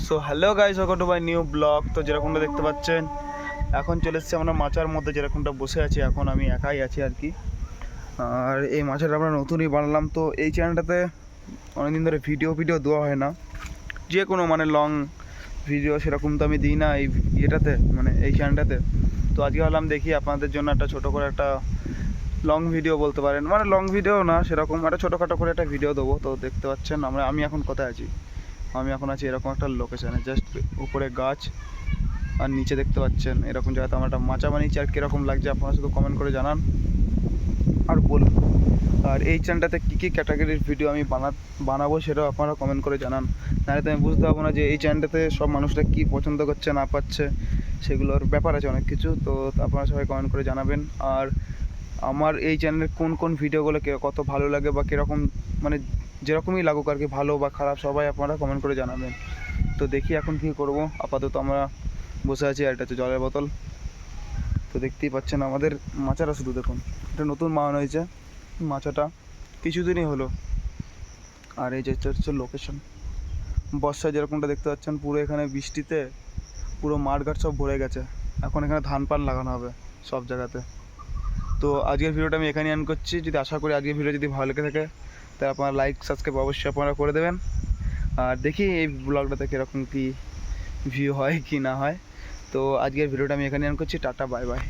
So hello guys, welcome to my new blog. তো যেরকমটা দেখতে পাচ্ছেন, এখন চলে এসেছি আমরা মাচার মধ্যে। যেরকমটা বসে আছি এখন, আমি একাই আছি আর কি। আর এই মাচাটা আমরা নতুনই বানালাম। তো এই চ্যানেলটাতে অনেকদিন ধরে ভিডিও দেওয়া হয় না, যে কোনো মানে লং ভিডিও সেরকম তো আমি দিই না এই ইয়েটাতে, মানে এই চ্যানেলটাতে। তো আজকে ভাবলাম দেখি আপনাদের জন্য একটা ছোটো করে একটা লং ভিডিও বলতে পারেন, মানে লং ভিডিও না সেরকম, একটা ছোটোখাটো করে একটা ভিডিও দেবো। তো দেখতে পাচ্ছেন আমি এখন কোথায় আছি। আমি এখন আছি এরকম একটা লোকেশানে, জাস্ট উপরে গাছ আর নিচে দেখতে পাচ্ছেন এরকম জায়গাতে আমরা একটা মাচা বানিয়েছি। আর কীরকম লাগছে আপনারা শুধু কমেন্ট করে জানান আর বলুন। আর এই চ্যানেলটাতে কী কী ক্যাটাগরির ভিডিও আমি বানাবো সেটাও আপনারা কমেন্ট করে জানান, নাহলে তো আমি বুঝতে পারবো না যে এই চ্যানেলটাতে সব মানুষরা কী পছন্দ করছে না পাচ্ছে, সেগুলোর ব্যাপার আছে অনেক কিছু। তো আপনারা সবাই কমেন্ট করে জানাবেন। আর আমার এই চ্যানেলের কোন কোন ভিডিওগুলো কত ভালো লাগে বা কীরকম, মানে যেরকমই লাগুক আর কি, ভালো বা খারাপ, সবাই আপনারা কমেন্ট করে জানাবেন। তো দেখি এখন কী করব। আপাতত আমরা বসে আছি, আর এটা হচ্ছে জলের বোতল। তো দেখতেই পাচ্ছেন আমাদের মাচাটা, শুধু দেখুন, এটা নতুন বানানো হয়েছে মাচাটা, কিছুদিনই হলো। আর এই যে হচ্ছে লোকেশন, বর্ষায় যেরকমটা দেখতে পাচ্ছেন, পুরো এখানে বৃষ্টিতে পুরো মাঠঘাট সব ভরে গেছে। এখন এখানে ধান পান লাগানো হবে সব জায়গাতে। তো আজকের ভিডিওটা আমি এখানেই এন্ড করছি। যদি আশা করি আজকের ভিডিও যদি ভালো লেগে থাকে, তাহলে আপনারা লাইক সাবস্ক্রাইব অবশ্যই আপনারা করে দেবেন। আর দেখি এই ব্লগটাতে কীরকম কী ভিউ হয় কি না হয়। তো আজকের ভিডিওটা আমি এখানে এন্ড করছি। Tata, bye bye.